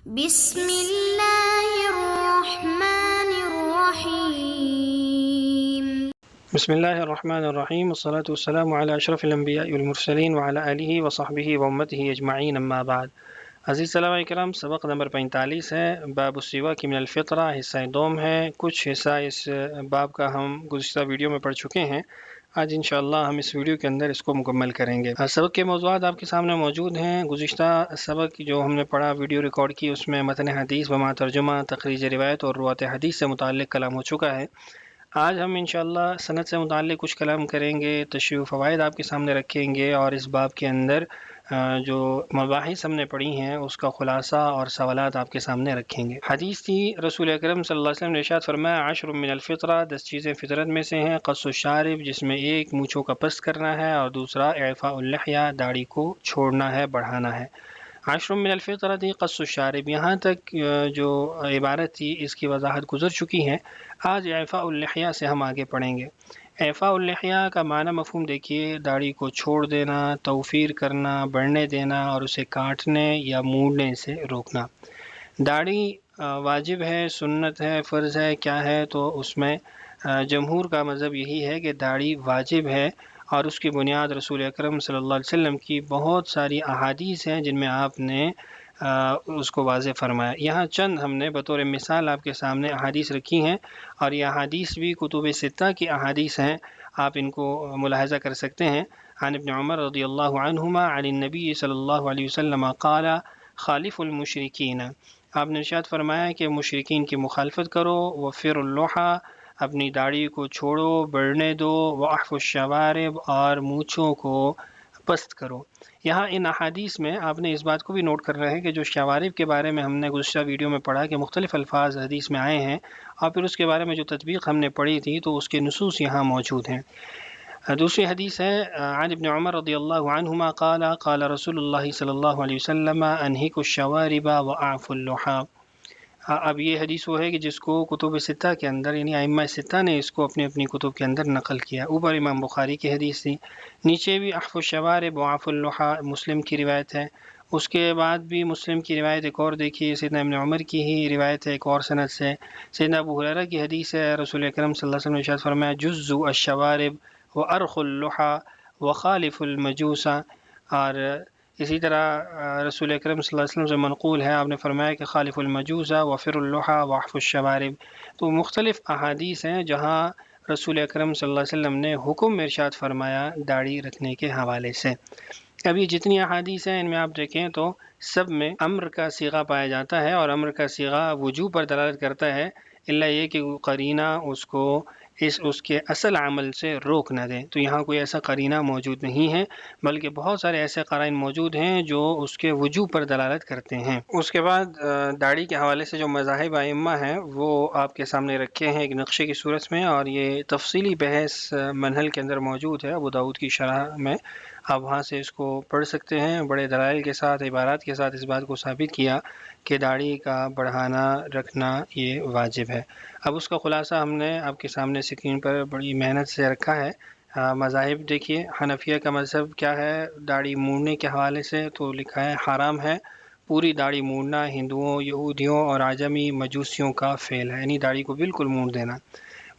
بسم اللہ الرحمن الرحیم۔ بسم اللہ الرحمن الرحیم، والصلاة والسلام علی اشرف الانبیاء والمرسلین وعلی آلہ وصحبہ وامتہ اجمعین، اما بعد۔ عزیز صحابہ کرام، سبق نمبر 45 ہے، باب السواک من الفطرہ، حصہ دوم ہے۔ کچھ حصہ اس باب کا ہم گزشتہ ویڈیو میں پڑھ چکے ہیں، آج انشاءاللہ ہم اس ویڈیو کے اندر اس کو مکمل کریں گے۔ سبق کے موضوعات آپ کے سامنے موجود ہیں۔ گزشتہ سبق جو ہم نے پڑھا، ویڈیو ریکارڈ کی، اس میں متن حدیث و ما ترجمہ، تخریج روایت اور روات حدیث سے متعلق کلام ہو چکا ہے۔ آج ہم انشاءاللہ سند سے متعلق کچھ کلام کریں گے، تشریح و فوائد آپ کے سامنے رکھیں گے، اور اس باب کے اندر جو مباحث ہم نے پڑھی ہیں اس کا خلاصہ اور سوالات آپ کے سامنے رکھیں گے۔ حدیث تھی، رسول اکرم صلی اللہ علیہ وسلم نے ارشاد فرمایا، 10 من الفطرہ، 10 چیزیں فطرت میں سے ہیں، قص الشارب، جس میں ایک مونچھوں کا پست کرنا ہے، اور دوسرا اعفاء اللحیہ، داڑھی کو چھوڑنا ہے، بڑھانا ہے۔ 10 من الفطرہ تھی قص الشارب، یہاں تک جو عبارت تھی اس کی وضاحت گزر چکی ہے۔ آج اعفاء اللحیہ سے ہم آگے پڑھیں گے۔ اعفاء اللحیہ کا معنی مفہوم دیکھیے، داڑھی کو چھوڑ دینا، توفیر کرنا، بڑھنے دینا، اور اسے کاٹنے یا موڑنے سے روکنا۔ داڑھی واجب ہے، سنت ہے، فرض ہے، کیا ہے؟ تو اس میں جمہور کا مذہب یہی ہے کہ داڑھی واجب ہے، اور اس کی بنیاد رسول اکرم صلی اللہ علیہ وسلم کی بہت ساری احادیث ہیں جن میں آپ نے اس کو واضح فرمایا۔ یہاں چند ہم نے بطور مثال آپ کے سامنے احادیث رکھی ہیں، اور یہ احادیث بھی کتب ستہ کی احادیث ہیں، آپ ان کو ملاحظہ کر سکتے ہیں۔ عن ابن عمر رضی اللہ عنہما عن النبی صلی اللہ علیہ وسلم قال خالف المشرکین، آپ نے ارشاد فرمایا کہ مشرکین کی مخالفت کرو، وفر اللحى، اپنی داڑھی کو چھوڑو، بڑھنے دو، واحف الشوارب، اور مونچھوں کو پست کرو۔ یہاں ان احادیث میں آپ نے اس بات کو بھی نوٹ کرنا ہے کہ جو شوارب کے بارے میں ہم نے گزشتہ ویڈیو میں پڑھا کہ مختلف الفاظ حدیث میں آئے ہیں، اور پھر اس کے بارے میں جو تطبیق ہم نے پڑھی تھی تو اس کے نصوص یہاں موجود ہیں۔ دوسری حدیث ہے عن ابن عمر رضی اللہ عنہما قال قال رسول اللہ صلی اللہ علیہ وسلم انہک الشوارب واعف اللحى۔ اب یہ حدیث وہ ہے کہ جس کو کتب ستہ کے اندر، یعنی ائمہ ستہ نے اس کو اپنی اپنی کتب کے اندر نقل کیا۔ اوپر امام بخاری کی حدیث تھی، نیچے بھی احف الشوارب واعف اللحى مسلم کی روایت ہے۔ اس کے بعد بھی مسلم کی روایت ایک اور دیکھیے، سیدنا ابن عمر کی ہی روایت ہے ایک اور سند سے۔ سیدنا ابو ہریرہ کی حدیث ہے، رسول اکرم صلی اللہ علیہ وسلم نے ارشاد فرمایا، جزوا الشوارب وارخوا اللحى وخالفوا المجوس۔ اور اسی طرح رسول اکرم صلی اللہ علیہ وسلم سے منقول ہے، آپ نے فرمایا کہ خالف المجوس وفر اللحى واحف الشوارب۔ تو مختلف احادیث ہیں جہاں رسول اکرم صلی اللہ علیہ وسلم نے حکم ارشاد فرمایا داڑھی رکھنے کے حوالے سے۔ اب یہ جتنی احادیث ہیں ان میں آپ دیکھیں تو سب میں امر کا صیغہ پایا جاتا ہے، اور امر کا صیغہ وجوب پر دلالت کرتا ہے، الا یہ کہ قرینہ اس کو اس کے اصل عمل سے روک نہ دیں۔ تو یہاں کوئی ایسا قرینہ موجود نہیں ہے، بلکہ بہت سارے ایسے قرائن موجود ہیں جو اس کے وجوب پر دلالت کرتے ہیں۔ اس کے بعد داڑھی کے حوالے سے جو مذاہب ائمہ ہیں وہ آپ کے سامنے رکھے ہیں ایک نقشے کی صورت میں، اور یہ تفصیلی بحث منہل کے اندر موجود ہے، ابو داؤد کی شرح میں، آپ وہاں سے اس کو پڑھ سکتے ہیں۔ بڑے دلائل کے ساتھ، عبارات کے ساتھ اس بات کو ثابت کیا کہ داڑھی کا بڑھانا، رکھنا یہ واجب ہے۔ اب اس کا خلاصہ ہم نے آپ کے سامنے اسکرین پر بڑی محنت سے رکھا ہے۔ مذاہب دیکھیے، حنفیہ کا مذہب کیا ہے داڑھی موڑنے کے حوالے سے؟ تو لکھا ہے حرام ہے پوری داڑھی موڑنا، ہندوؤں، یہودیوں اور عجمی مجوسیوں کا فعل ہے، یعنی داڑھی کو بالکل موڑ دینا۔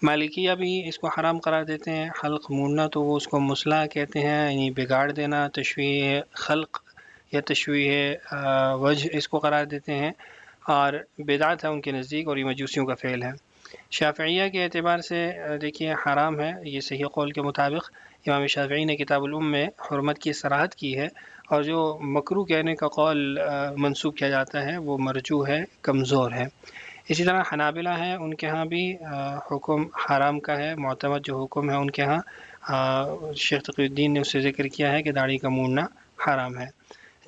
مالکیہ بھی اس کو حرام قرار دیتے ہیں، حلق موڑنا، تو وہ اس کو مصلح کہتے ہیں، یعنی بگاڑ دینا، تشویہ خلق یا تشویہ وجہ اس کو قرار دیتے ہیں، اور بدعت ہے ان کے نزدیک، اور یہ مجوسیوں کا فعل ہے۔ شافعیہ کے اعتبار سے دیکھیے حرام ہے، یہ صحیح قول کے مطابق امام شافعی نے کتاب الام میں حرمت کی صراحت کی ہے، اور جو مکروہ کہنے کا قول منسوب کیا جاتا ہے وہ مرجوح ہے، کمزور ہے۔ اسی طرح حنابلہ ہیں، ان کے ہاں بھی حکم حرام کا ہے، معتمد جو حکم ہے ان کے ہاں شیخ تقی الدین نے اس سے ذکر کیا ہے کہ داڑھی کا موڑنا حرام ہے۔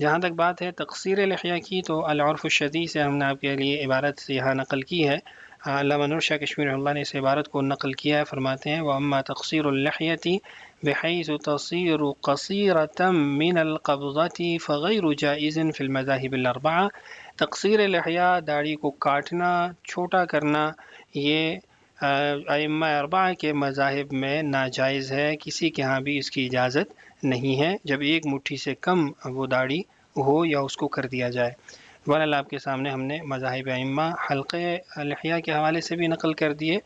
جہاں تک بات ہے تقصیر لحیہ کی، تو العرف الشدید سے ہم نے آپ کے لیے عبارت یہاں نقل کی ہے۔ علامہ نور شاہ کشمیری رحمہ اللہ نے اس عبارت کو نقل کیا ہے، فرماتے ہیں وَأَمَّا تَقْصِيرُ اللِّحْيَةِ بِحَيْثُ تَصِيرُ قَصِيرَةً مِّنَ الْقَبْضَةِ فَغَيْرُ جَائِزٍ فِي الْمَذَاهِبِ الْأَرْبَعَةِ۔ تقصیر لحیہ، داڑھی کو کاٹنا، چھوٹا کرنا، یہ ائمہ اربعہ کے مذاہب میں ناجائز ہے، کسی کے ہاں بھی اس کی اجازت نہیں ہے جب ایک مٹھی سے کم وہ داڑھی ہو یا اس کو کر دیا جائے۔ بہرحال آپ کے سامنے ہم نے مذاہب ائمہ حلقے لحیہ کے حوالے سے بھی نقل کر دیے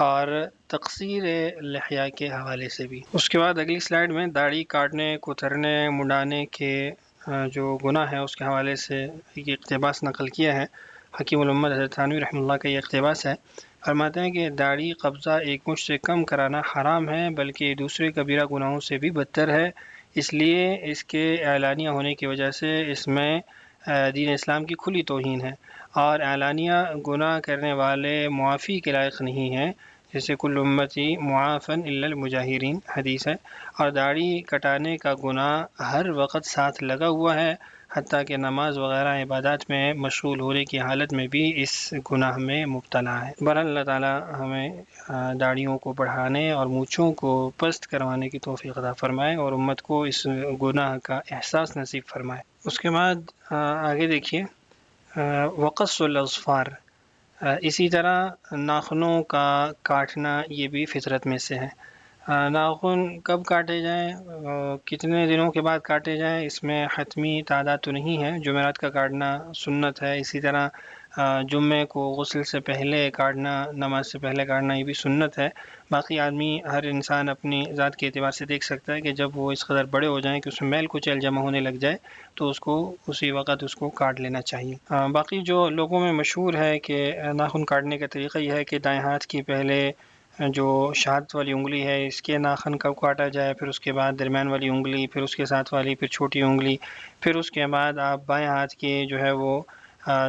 اور تقصیر لحیہ کے حوالے سے بھی۔ اس کے بعد اگلی سلائیڈ میں داڑھی کاٹنے، کترنے، منڈانے کے جو گناہ ہے اس کے حوالے سے یہ اقتباس نقل کیا ہے۔ حکیم الامت حضرت تھانوی رحمہ اللہ کا یہ اقتباس ہے، فرماتے ہیں کہ داڑھی قبضہ ایک مشت سے کم کرانا حرام ہے، بلکہ دوسرے کبیرہ گناہوں سے بھی بدتر ہے، اس لیے اس کے اعلانیہ ہونے کی وجہ سے اس میں دین اسلام کی کھلی توہین ہے، اور اعلانیہ گناہ کرنے والے معافی کے لائق نہیں ہیں، جیسے کل امتی معافن الا المجاہرین حدیث ہے، اور داڑھی کٹانے کا گناہ ہر وقت ساتھ لگا ہوا ہے، حتیٰ کہ نماز وغیرہ عبادات میں مشغول ہونے کی حالت میں بھی اس گناہ میں مبتلا ہے۔ بہرحال اللہ تعالیٰ ہمیں داڑھیوں کو بڑھانے اور مونچھوں کو پست کروانے کی توفیق عطا فرمائے اور امت کو اس گناہ کا احساس نصیب فرمائے۔ اس کے بعد آگے دیکھیے وقص الاظفار، اسی طرح ناخنوں کا کاٹنا یہ بھی فطرت میں سے ہے۔ ناخن کب کاٹے جائیں، کتنے دنوں کے بعد کاٹے جائیں، اس میں حتمی تعداد تو نہیں ہے۔ جمعرات کا کاٹنا سنت ہے، اسی طرح جمعے کو غسل سے پہلے کاٹنا، نماز سے پہلے کاٹنا یہ بھی سنت ہے۔ باقی آدمی، ہر انسان اپنی ذات کے اعتبار سے دیکھ سکتا ہے کہ جب وہ اس قدر بڑے ہو جائیں کہ اس میں میل کچیل جمع ہونے لگ جائے تو اس کو اسی وقت اس کو کاٹ لینا چاہیے۔ باقی جو لوگوں میں مشہور ہے کہ ناخن کاٹنے کا طریقہ یہ ہے کہ دائیں ہاتھ کی پہلے جو شہادت والی انگلی ہے اس کے ناخن کب کاٹا جائے، پھر اس کے بعد درمیان والی انگلی، پھر اس کے ساتھ والی، پھر چھوٹی انگلی، پھر اس کے بعد آپ بائیں ہاتھ کی جو ہے وہ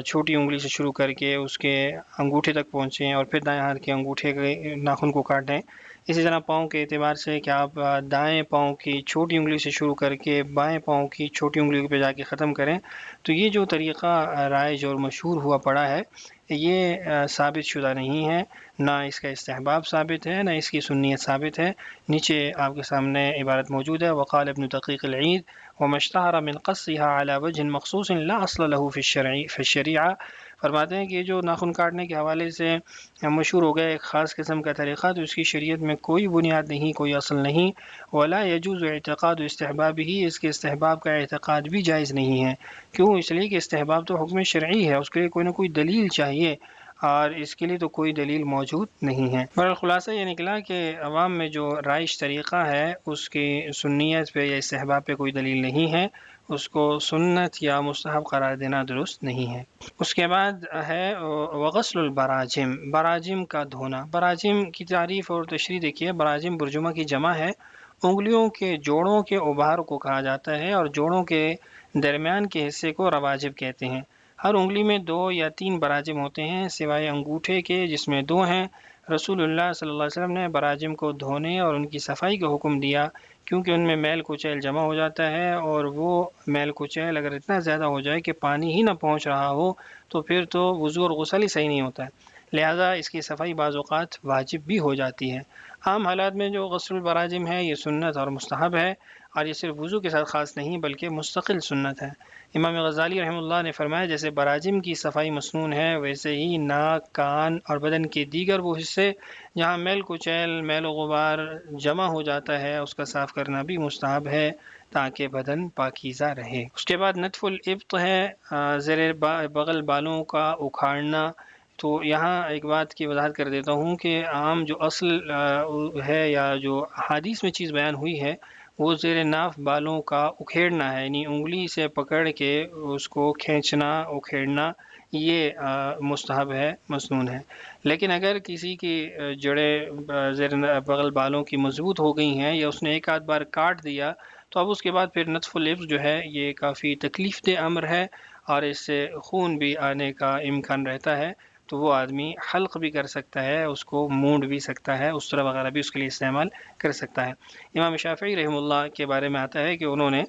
چھوٹی انگلی سے شروع کر کے اس کے انگوٹھے تک پہنچیں اور پھر دائیں ہاتھ کے انگوٹھے کے ناخن کو کاٹیں۔ اسی طرح پاؤں کے اعتبار سے کہ آپ دائیں پاؤں کی چھوٹی انگلی سے شروع کر کے بائیں پاؤں کی چھوٹی انگلی پہ جا کے ختم کریں۔ تو یہ جو طریقہ رائج اور مشہور ہوا پڑا ہے یہ ثابت شدہ نہیں ہے، نہ اس کا استحباب ثابت ہے، نہ اس کی سنیت ثابت ہے۔ نیچے آپ کے سامنے عبارت موجود ہے، وقال ابن دقیق العید وما اشتہر من قصها على وجه مخصوص لا اصل له في الشریعہ، فرماتے ہیں کہ یہ جو ناخن کاٹنے کے حوالے سے مشہور ہو گیا ایک خاص قسم کا طریقہ، تو اس کی شریعت میں کوئی بنیاد نہیں، کوئی اصل نہیں۔ ولا يجوز اعتقاد استحباب ہی، اس کے استحباب کا اعتقاد بھی جائز نہیں ہے۔ کیوں؟ اس لیے کہ استحباب تو حکم شرعی ہے، اس کے لیے کوئی نہ کوئی دلیل چاہیے، اور اس کے لیے تو کوئی دلیل موجود نہیں ہے۔ اور خلاصہ یہ نکلا کہ عوام میں جو رائج طریقہ ہے اس کی سنیت پہ یا استحباب پہ کوئی دلیل نہیں ہے، اس کو سنت یا مستحب قرار دینا درست نہیں ہے۔ اس کے بعد ہے وغسل البراجم، براجم کا دھونا۔ براجم کی تعریف اور تشریح دیکھیے، براجم برجمہ کی جمع ہے، انگلیوں کے جوڑوں کے ابہار کو کہا جاتا ہے، اور جوڑوں کے درمیان کے حصے کو رواجب کہتے ہیں۔ ہر انگلی میں 2 یا 3 براجم ہوتے ہیں سوائے انگوٹھے کے جس میں 2 ہیں۔ رسول اللہ صلی اللہ علیہ وسلم نے براجم کو دھونے اور ان کی صفائی کا حکم دیا، کیونکہ ان میں میل کچیل جمع ہو جاتا ہے، اور وہ میل کچیل اگر اتنا زیادہ ہو جائے کہ پانی ہی نہ پہنچ رہا ہو تو پھر تو وضو اور غسل ہی صحیح نہیں ہوتا ہے، لہذا اس کی صفائی بعض اوقات واجب بھی ہو جاتی ہے۔ عام حالات میں جو غسل البراجم ہے یہ سنت اور مستحب ہے، اور یہ صرف وضو کے ساتھ خاص نہیں بلکہ مستقل سنت ہے۔ امام غزالی رحمہ اللہ نے فرمایا جیسے براجم کی صفائی مسنون ہے، ویسے ہی ناک، کان اور بدن کے دیگر وہ حصے جہاں میل کچیل، میل و غبار جمع ہو جاتا ہے اس کا صاف کرنا بھی مستحب ہے تاکہ بدن پاکیزہ رہے۔ اس کے بعد نتف الابط ہے، زیر بغل بالوں کا اکھاڑنا۔ تو یہاں ایک بات کی وضاحت کر دیتا ہوں کہ عام جو اصل ہے یا جو حدیث میں چیز بیان ہوئی ہے وہ زیر ناف بالوں کا اکھیڑنا ہے، یعنی انگلی سے پکڑ کے اس کو کھینچنا، اکھیڑنا، یہ مستحب ہے، مسنون ہے۔ لیکن اگر کسی کی جڑیں زیر بغل بالوں کی مضبوط ہو گئی ہیں یا اس نے ایک آدھ بار کاٹ دیا تو اب اس کے بعد پھر نتف الابط جو ہے یہ کافی تکلیف دہ امر ہے، اور اس سے خون بھی آنے کا امکان رہتا ہے، تو وہ آدمی حلق بھی کر سکتا ہے، اس کو مونڈ بھی سکتا ہے، اسطرہ وغیرہ بھی اس کے لیے استعمال کر سکتا ہے۔ امام شافعی رحمہ اللہ کے بارے میں آتا ہے کہ انہوں نے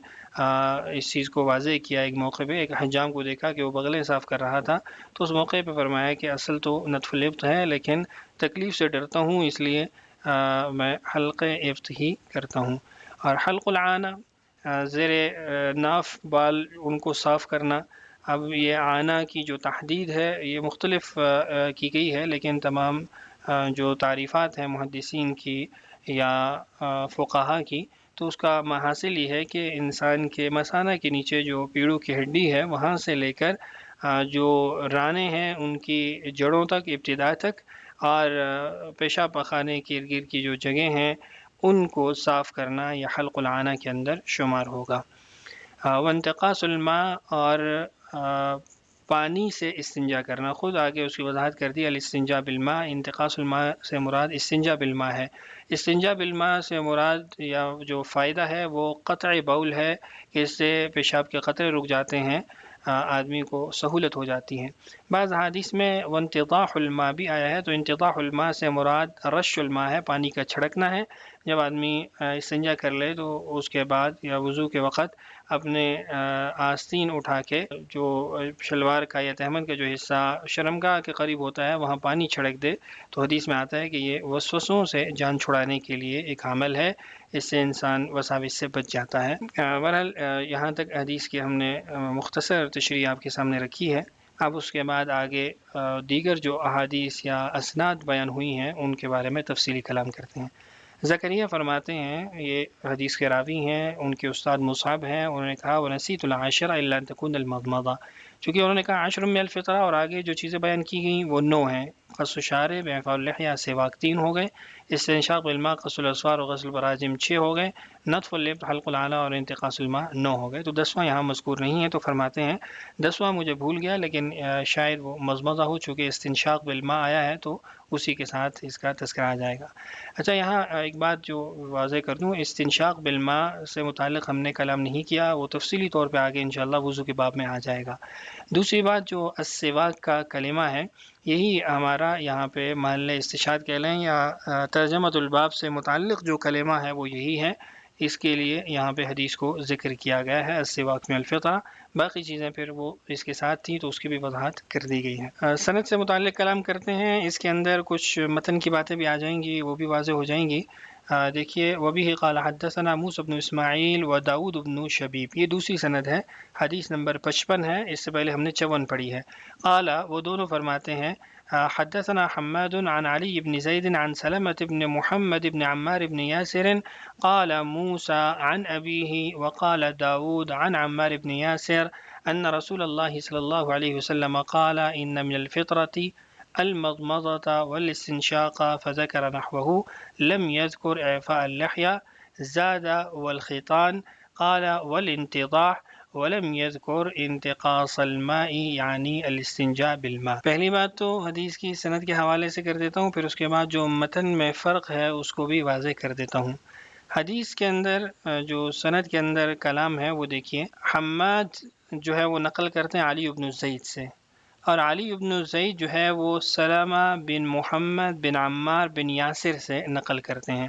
اس چیز کو واضح کیا، ایک موقع پہ ایک حجام کو دیکھا کہ وہ بغلیں صاف کر رہا تھا، تو اس موقع پہ فرمایا کہ اصل تو نتف الابط ہے، لیکن تکلیف سے ڈرتا ہوں اس لیے میں حلق ابط ہی کرتا ہوں۔ اور حلق العانہ، زیر ناف بال ان کو صاف کرنا۔ اب یہ عانہ کی جو تحدید ہے یہ مختلف کی گئی ہے، لیکن تمام جو تعریفات ہیں محدثین کی یا فقہا کی، تو اس کا حاصل یہ ہے کہ انسان کے مثانہ کے نیچے جو پیڑوں کی ہڈی ہے وہاں سے لے کر جو رانے ہیں ان کی جڑوں تک، ابتدا تک، اور پیشاب پخانے کے ارد گرد کی جو جگہیں ہیں ان کو صاف کرنا یہ حلق العانہ کے اندر شمار ہوگا۔ وانتقاص الماء، اور پانی سے استنجا کرنا، خود آگے اس کی وضاحت کر دی، الاستنجاء بالماء، انتقاص الماء سے مراد استنجا بالماء ہے۔ استنجا بالماء سے مراد یا جو فائدہ ہے وہ قطع بول ہے، کہ اس سے پیشاب کے قطرے رک جاتے ہیں، آدمی کو سہولت ہو جاتی ہے۔ بعض حدیث میں وانتضاح الماء بھی آیا ہے، تو انتضاح الماء سے مراد رش الماء ہے، پانی کا چھڑکنا ہے۔ جب آدمی استنجا کر لے تو اس کے بعد یا وضو کے وقت اپنے آستین اٹھا کے جو شلوار کا یا تہمن کا جو حصہ شرمگاہ کے قریب ہوتا ہے وہاں پانی چھڑک دے، تو حدیث میں آتا ہے کہ یہ وسوسوں سے جان چھڑانے کے لیے ایک عمل ہے، اس سے انسان وساوس سے بچ جاتا ہے۔ بہرحال یہاں تک حدیث کی ہم نے مختصر تشریح آپ کے سامنے رکھی ہے۔ اب اس کے بعد آگے دیگر جو احادیث یا اسناد بیان ہوئی ہیں ان کے بارے میں تفصیلی کلام کرتے ہیں۔ زکریا فرماتے ہیں، یہ حدیث کے راوی ہیں، ان کے استاد مصعب ہیں، انہوں نے کہا وَنَسِيتُ الْعَاشِرَ إِلَّا أَن تَكُونَ الْمَضْمَضَةُ، چونکہ انہوں نے کہا 10 من الفطرہ، اور آگے جو چیزیں بیان کی گئیں وہ 9 ہیں۔ قص الشارب، اعفاء اللحیہ، سواک 3 ہو گئے، استنشاق بالماء، قص الاسوار اور غسل البراجم 6 ہو گئے، نطف اللب، حلق العانہ اور انتقاص الماء 9 ہو گئے۔ تو 10واں یہاں مذکور نہیں ہے، تو فرماتے ہیں 10واں مجھے بھول گیا، لیکن شاید وہ مضمضہ ہو، چونکہ استنشاق بالماء آیا ہے تو اسی کے ساتھ اس کا تذکرہ آ جائے گا۔ اچھا، یہاں ایک بات جو واضح کر دوں، استنشاق بالماء سے متعلق ہم نے کلام نہیں کیا، وہ تفصیلی طور پہ آگے انشاءاللہ وضو کے باب میں آ جائے گا۔ دوسری بات، جو السواک کا کلمہ ہے، یہی ہمارا یہاں پہ محل استشہاد کہہ لیں یا ترجمۃ الباب سے متعلق جو کلمہ ہے وہ یہی ہے، اس کے لیے یہاں پہ حدیث کو ذکر کیا گیا ہے، السواک من الفطرہ۔ باقی چیزیں پھر وہ اس کے ساتھ تھیں تو اس کی بھی وضاحت کر دی گئی ہے۔ سند سے متعلق کلام کرتے ہیں، اس کے اندر کچھ متن کی باتیں بھی آ جائیں گی، وہ بھی واضح ہو جائیں گی۔ دیکھیے، وبه قال حدثنا موسى بن اسماعیل و داود بن شبیب، یہ دوسری سند ہے، حدیث نمبر 55 ہے، اس سے پہلے ہم نے 54 پڑھی ہے۔ قال، وہ دونوں فرماتے ہیں، حدثنا حماد عن علي بن زيد عن سلمة بن محمد بن عمار بن ياسر قال موسى عن أبيه وقال داود عن عمار بن ياسر أن رسول الله صلى الله عليه وسلم قال إن من الفطرة المضمضة والاستنشاق، فذكر نحوه، لم يذكر إعفاء اللحية، زاد والخيطان، قال والانتضاح، ولم يذكر انتقاص الماء یعنی الاستنجاء بالماء۔ پہلی بات تو حدیث کی سند کے حوالے سے کر دیتا ہوں، پھر اس کے بعد جو متن میں فرق ہے اس کو بھی واضح کر دیتا ہوں۔ حدیث کے اندر جو سند کے اندر کلام ہے وہ دیکھیے، حماد جو ہے وہ نقل کرتے ہیں علی بن زید سے، اور علی بن زید جو ہے وہ سلمہ بن محمد بن عمار بن یاسر سے نقل کرتے ہیں۔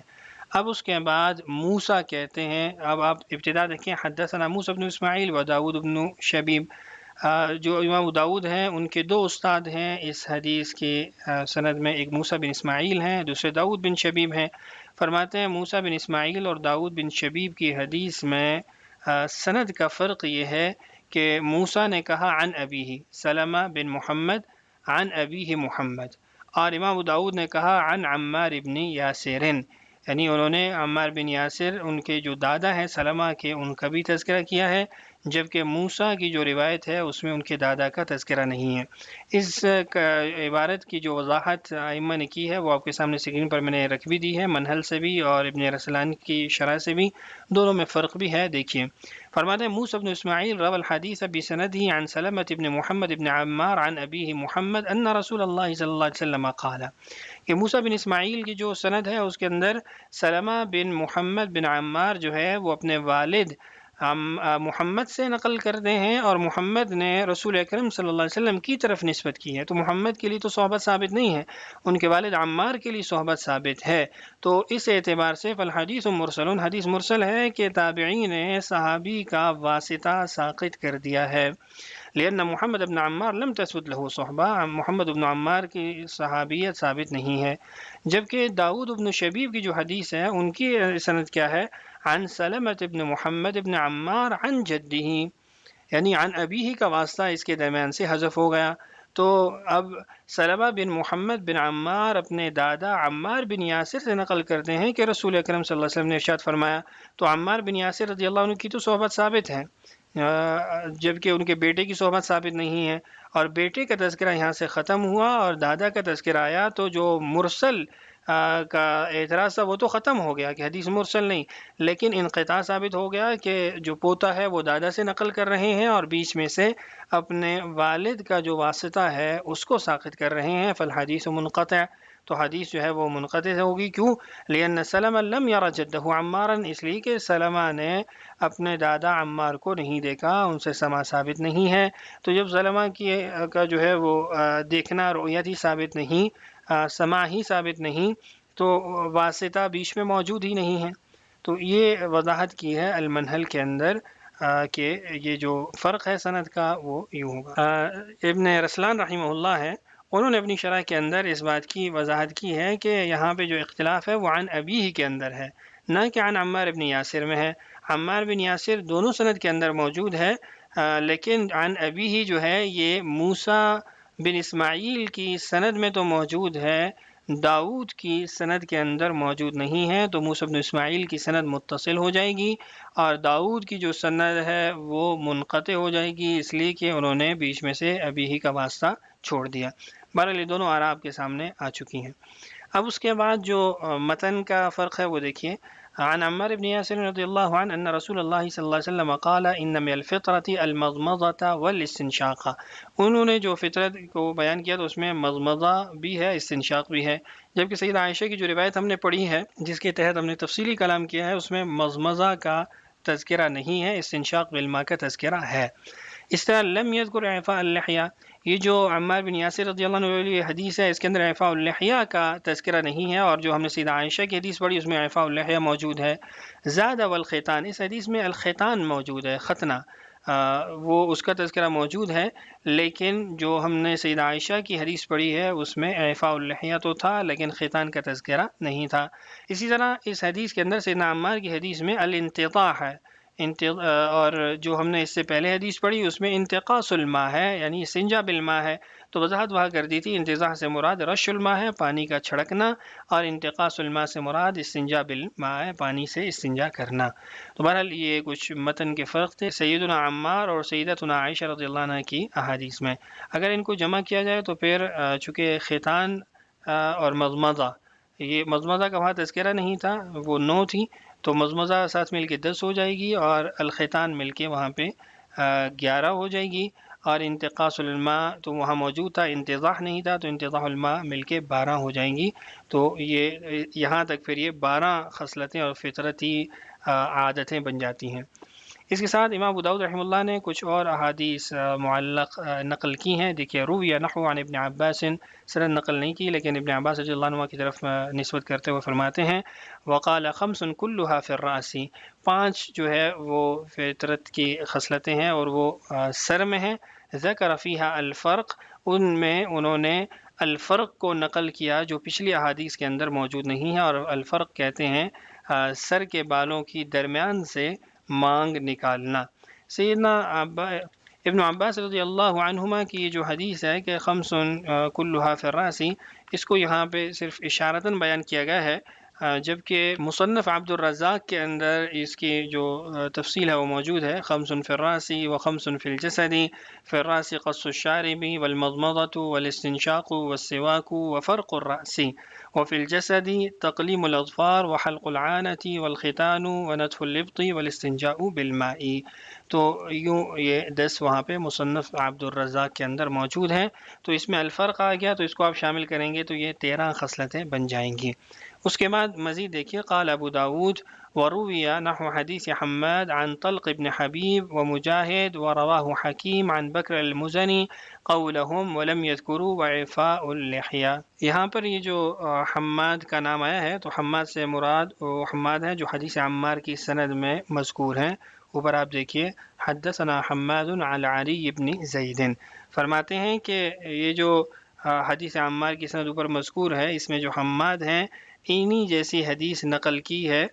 اب اس کے بعد موسیٰ کہتے ہیں، اب آپ ابتدا دیکھیں، حدثنا موسیٰ بن اسماعیل و داود بن شبیب، جو امام داود ہیں ان کے 2 استاد ہیں اس حدیث کی سند میں، ایک موسیٰ بن اسماعیل ہیں، دوسرے داود بن شبیب ہیں۔ فرماتے ہیں موسیٰ بن اسماعیل اور داود بن شبیب کی حدیث میں سند کا فرق یہ ہے کہ موسیٰ نے کہا عن ابیہ، سلمہ بن محمد، عن ابیہ محمد، اور امام داود نے کہا عن عمار بن یاسر، یعنی انہوں نے عمار بن یاسر، ان کے جو دادا ہیں سلمہ کے، ان کا بھی تذکرہ کیا ہے، جبکہ موسیٰ کی جو روایت ہے اس میں ان کے دادا کا تذکرہ نہیں ہے۔ اس عبارت کی جو وضاحت ائمہ نے کی ہے وہ آپ کے سامنے اسکرین پر میں نے رکھ بھی دی ہے، منہل سے بھی اور ابن رسلان کی شرح سے بھی، دونوں میں فرق بھی ہے۔ دیکھیے، فرماتے ہیں موسیٰ بن اسماعیل روى الحدیث بسندہ عن سلمة بن محمد بن عمار عن ابیہ محمد ان رسول اللہ صلی اللہ علیہ وسلم قال، کہ موسیٰ بن اسماعیل کی جو سند ہے اس کے اندر سلمہ بن محمد بن عمار جو ہے وہ اپنے والد محمد سے نقل کرتے ہیں، اور محمد نے رسول اکرم صلی اللہ علیہ وسلم کی طرف نسبت کی ہے، تو محمد کے لیے تو صحبت ثابت نہیں ہے، ان کے والد عمار کے لیے صحبت ثابت ہے۔ تو اس اعتبار سے فالحدیث مرسل، حدیث مرسل ہے کہ تابعی نے صحابی کا واسطہ ساقط کر دیا ہے، لأن محمد بن عمار لم تثبت له صحبہ، محمد بن عمار کی صحابیت ثابت نہیں ہے۔ جبکہ داود بن شبیب کی جو حدیث ہے ان کی سند کیا ہے، عن سلمة بن محمد بن عمار عن جدہ، یعنی عن ابیہ کا واسطہ اس کے درمیان سے حذف ہو گیا۔ تو اب سلمہ بن محمد بن عمار اپنے دادا عمار بن یاسر سے نقل کرتے ہیں کہ رسول اکرم صلی اللہ علیہ وسلم نے ارشاد فرمایا، تو عمار بن یاسر رضی اللہ عنہ کی تو صحبت ثابت ہے، جبکہ ان کے بیٹے کی صحبت ثابت نہیں ہے، اور بیٹے کا تذکرہ یہاں سے ختم ہوا اور دادا کا تذکرہ آیا، تو جو مرسل کا اعتراض تھا وہ تو ختم ہو گیا کہ حدیث مرسل نہیں، لیکن انقطاع ثابت ہو گیا کہ جو پوتا ہے وہ دادا سے نقل کر رہے ہیں اور بیچ میں سے اپنے والد کا جو واسطہ ہے اس کو ساقط کر رہے ہیں، فالحدیث منقطع، تو حدیث جو ہے وہ منقطع ہوگی. کیوں؟ لأن سلمہ لم یرى جدہ عمارا، اس لیے کہ سلمہ نے اپنے دادا عمار کو نہیں دیکھا، ان سے سما ثابت نہیں ہے. تو جب سلمہ کا جو ہے وہ دیکھنا رؤیت ہی ثابت نہیں، سما ہی ثابت نہیں، تو واسطہ بیچ میں موجود ہی نہیں ہے. تو یہ وضاحت کی ہے المنہل کے اندر کہ یہ جو فرق ہے سند کا وہ یوں ہوگا. ابن رسلان رحمہ اللہ ہے، انہوں نے اپنی شرح کے اندر اس بات کی وضاحت کی ہے کہ یہاں پہ جو اختلاف ہے وہ عن ابی ہی کے اندر ہے، نہ کہ عن عمار بن یاسر میں ہے. عمار بن یاسر دونوں سند کے اندر موجود ہے، لیکن عن ابی ہی جو ہے یہ موسیٰ بن اسماعیل کی سند میں تو موجود ہے، داؤد کی سند کے اندر موجود نہیں ہے. تو موسیٰ بن اسماعیل کی سند متصل ہو جائے گی اور داؤد کی جو سند ہے وہ منقطع ہو جائے گی، اس لیے کہ انہوں نے بیچ میں سے ابی ہی کا واسطہ چھوڑ دیا. بہرحال یہ دونوں آراء آپ کے سامنے آ چکی ہیں. اب اس کے بعد جو متن کا فرق ہے وہ دیکھیے. عن عمار بن یاسر رضی اللہ عنہ ان رسول اللہ صلی اللہ علیہ وسلم قال ان من الفطرة المضمضة والاستنشاق. انہوں نے جو فطرت کو بیان کیا تو اس میں مضمضہ بھی ہے، استنشاق بھی ہے، جبکہ سیدہ عائشہ کی جو روایت ہم نے پڑھی ہے جس کے تحت ہم نے تفصیلی کلام کیا ہے اس میں مضمضہ کا تذکرہ نہیں ہے، استنشاق بالماء کا تذکرہ ہے. اس طرح لم یذکر اعفاء اللحیہ، یہ جو عمار بن یاسر رضی اللہ عنہ والی حدیث ہے اس کے اندر اعفاء اللحیہ کا تذکرہ نہیں ہے، اور جو ہم نے سیدہ عائشہ کی حدیث پڑھی اس میں اعفاء اللحیہ موجود ہے. زاد والختان، اس حدیث میں الختان موجود ہے، ختنہ، وہ اس کا تذکرہ موجود ہے، لیکن جو ہم نے سیدہ عائشہ کی حدیث پڑھی ہے اس میں اعفاء اللحیہ تو تھا لیکن ختان کا تذکرہ نہیں تھا. اسی طرح اس حدیث کے اندر سیدنا عمار کی حدیث میں الانتطاع ہے، اور جو ہم نے اس سے پہلے حدیث پڑھی اس میں انتقاص الماء ہے، یعنی استنجا بالماء ہے. تو وضاحت وہاں کر دی تھی، انتزاع سے مراد رش الماء ہے، پانی کا چھڑکنا، اور انتقاص الماء سے مراد استنجا بالماء ہے، پانی سے استنجا کرنا. تو بہرحال یہ کچھ متن کے فرق تھے سیدنا عمار اور سیدتنا عائشہ رضی اللہ عنہ کی احادیث میں. اگر ان کو جمع کیا جائے تو پھر چونکہ ختان اور مضمضہ، یہ مضمضہ کا وہاں تذکرہ نہیں تھا، وہ 9 تھی، تو مضمضہ ساتھ مل کے 10 ہو جائے گی اور الختان مل کے وہاں پہ 11 ہو جائے گی. اور انتقاص الماء تو وہاں موجود تھا، انتضاح نہیں تھا، تو انتضاح الماء مل کے 12 ہو جائیں گی. تو یہ یہاں تک پھر یہ 12 خصلتیں اور فطرتی عادتیں بن جاتی ہیں. اس کے ساتھ امام ابو داؤد رحمہ اللہ نے کچھ اور احادیث معلق نقل کی ہیں. دیکھیے روی نحو عن ابن عباس، سند نقل نہیں کی لیکن ابن عباس رضی اللہ عنہ کی طرف نسبت کرتے ہوئے فرماتے ہیں وقال خمس كلها في الراس، 5 جو ہے وہ فطرت کی خصلتیں ہیں اور وہ سر میں ہیں. ذکر فیہا الفرق، ان میں انہوں نے الفرق کو نقل کیا جو پچھلی احادیث کے اندر موجود نہیں ہے، اور الفرق کہتے ہیں سر کے بالوں کی درمیان سے مانگ نکالنا. سیدنا ابن عباس رضی اللہ عنہما کی جو حدیث ہے کہ خمس کلھا فی الراس، اس کو یہاں پہ صرف اشارتاً بیان کیا گیا ہے، جبکہ مصنف عبد الرزاق کے اندر اس کی جو تفصیل ہے وہ موجود ہے. خمس فی الراس و خمس فی الجسد، فی الراس قص الشارب والمضمضة والاستنشاق والسواک وفرق الراس، وفی الجسد تقلیم الاظفار وحلق العانة والختان ونتف الابط والاستنجاء بالماء. تو یوں یہ 10 وہاں پہ مصنف عبد الرزاق کے اندر موجود ہیں. تو اس میں الفرق آ گیا تو اس کو آپ شامل کریں گے تو یہ 13 خصلتیں بن جائیں گی. اس کے بعد مزید دیکھیے قال ابو داود وروی نحو حدیث حماد عن طلق بن حبیب ومجاہد ورواہ حکیم عن بکر المزنی قولهم ولم يذكروا وعفاء اللحیہ. یہاں پر یہ جو حماد کا نام آیا ہے تو حماد سے مراد وہ حماد ہے جو حدیث عمار کی سند میں مذکور ہیں. اوپر آپ دیکھیے حدثنا حماد عن علی بن زید، فرماتے ہیں کہ یہ جو حدیث عمار کی سند اوپر مذکور ہے اس میں جو حماد ہیں انہی جیسی حدیث نقل کی ہے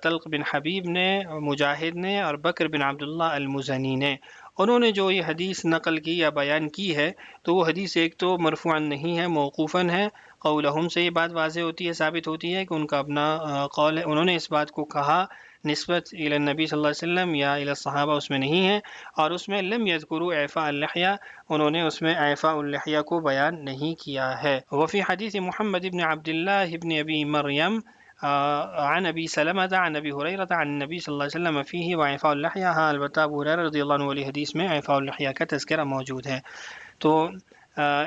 طلق بن حبیب نے، مجاہد نے اور بکر بن عبداللہ المزنی نے. انہوں نے جو یہ حدیث نقل کی یا بیان کی ہے تو وہ حدیث ایک تو مرفوعاً نہیں ہے، موقوفاً ہے. قولہم سے یہ بات واضح ہوتی ہے، ثابت ہوتی ہے کہ ان کا اپنا قول ہے، انہوں نے اس بات کو کہا نسبت الی النبی صلی اللہ علیہ وسلم یا الی الصحابہ اس میں نہیں ہے، اور اس میں لم یذکروا اعفاء اللحیہ، انہوں نے اس میں اعفاء اللحیہ کو بیان نہیں کیا ہے۔ وفی حدیث محمد بن عبد اللہ بن ابی مریم عن ابی سلمۃ عن ابی ہریرۃ عن النبی صلی اللہ علیہ وسلم فیہ واعفاء اللحیہ، ہاں البتہ ابو ہریرہ رضی اللہ عنہ والی حدیث میں اعفاء اللحیہ کا تذکرہ موجود ہے۔ تو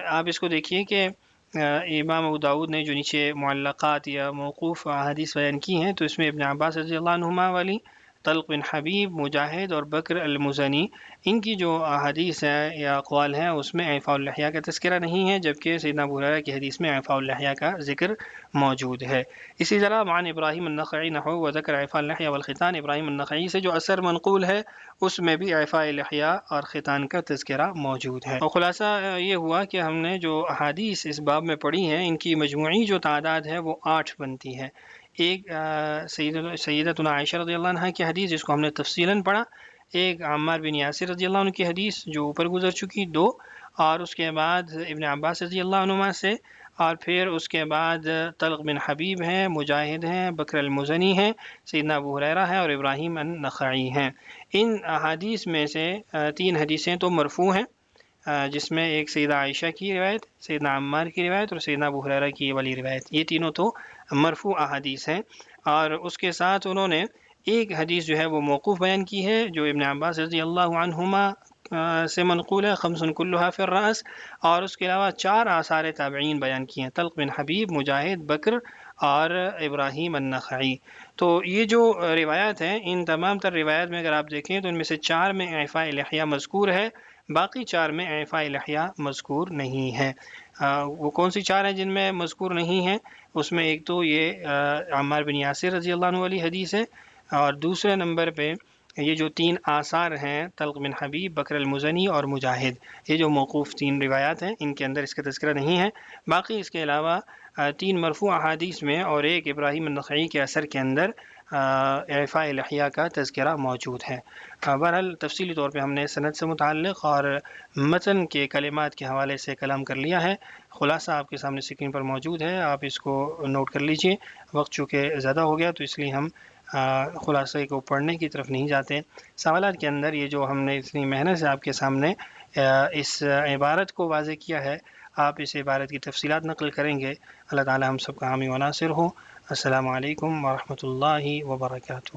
آپ اس کو دیکھیے کہ امام ابو داود نے جو نیچے معلقات یا موقوف احادیث بیان کی ہیں، تو اس میں ابن عباس رضی اللہ عنہما والی، طلق بن حبیب، مجاہد اور بکر المزنی، ان کی جو احادیث ہیں یا اقوال ہیں اس میں اعفاء اللحیہ کا تذکرہ نہیں ہے، جبکہ سیدنا ابو ہریرہ کی حدیث میں اعفاء اللحیہ کا ذکر موجود ہے۔ اسی طرح عن ابراہیم النخعی نحو وذکر اعفاء اللحیہ والختان، ابراہیم النخعی سے جو اثر منقول ہے اس میں بھی اعفاء اللحیہ اور ختان کا تذکرہ موجود ہے۔ اور خلاصہ یہ ہوا کہ ہم نے جو احادیث اس باب میں پڑھی ہیں ان کی مجموعی جو تعداد ہے وہ 8 بنتی ہے۔ ایک سیدتنا عائشہ رضی اللہ عنہ کی حدیث جس کو ہم نے تفصیلاً پڑھا، ایک عمار بن یاسر رضی اللہ عنہ کی حدیث جو اوپر گزر چکی 2، اور اس کے بعد ابن عباس رضی اللہ عنہما سے، اور پھر اس کے بعد طلق بن حبیب ہیں، مجاہد ہیں، بکر المزنی ہیں، سیدنا ابو ہریرہ ہیں اور ابراہیم النخعی ہیں۔ ان احادیث میں سے 3 حدیثیں تو مرفوع ہیں، جس میں ایک سیدہ عائشہ کی روایت، سیدنا عمار کی روایت اور سیدنا ابو ہریرہ کی والی روایت، یہ تینوں تو مرفوع احادیث ہیں۔ اور اس کے ساتھ انہوں نے ایک حدیث جو ہے وہ موقوف بیان کی ہے جو ابن عباس رضی اللہ عنہما سے منقول ہے، خمس کلھا فی الرأس، اور اس کے علاوہ 4 آثار تابعین بیان کیے ہیں، طلق بن حبیب، مجاہد، بکر اور ابراہیم النخعی۔ تو یہ جو روایات ہیں، ان تمام تر روایات میں اگر آپ دیکھیں تو ان میں سے 4 میں اعفاء لحیہ مذکور ہے، باقی 4 میں اعفاء لحیہ مذکور نہیں ہے۔ وہ کون سی 4 ہیں جن میں مذکور نہیں ہیں؟ اس میں ایک تو یہ عمار بن یاسر رضی اللہ عنہ والی حدیث ہے، اور دوسرے نمبر پہ یہ جو 3 آثار ہیں، طلق بن حبیب، بکر المزنی اور مجاہد، یہ جو موقوف 3 روایات ہیں ان کے اندر اس کا تذکرہ نہیں ہے۔ باقی اس کے علاوہ 3 مرفوع احادیث میں اور ایک ابراہیم النخعی کے اثر کے اندر اعفاء لحیہ کا تذکرہ موجود ہے۔ بہرحال تفصیلی طور پہ ہم نے سند سے متعلق اور متن کے کلمات کے حوالے سے کلام کر لیا ہے۔ خلاصہ آپ کے سامنے اسکرین پر موجود ہے، آپ اس کو نوٹ کر لیجئے۔ وقت چونکہ زیادہ ہو گیا تو اس لیے ہم خلاصے کو پڑھنے کی طرف نہیں جاتے۔ سوالات کے اندر یہ جو ہم نے اتنی محنت سے آپ کے سامنے اس عبارت کو واضح کیا ہے، آپ اس عبارت کی تفصیلات نقل کریں گے۔ اللہ تعالی ہم سب کا حامی و ناصر ہو۔ السلام علیکم ورحمۃ اللہ وبرکاتہ۔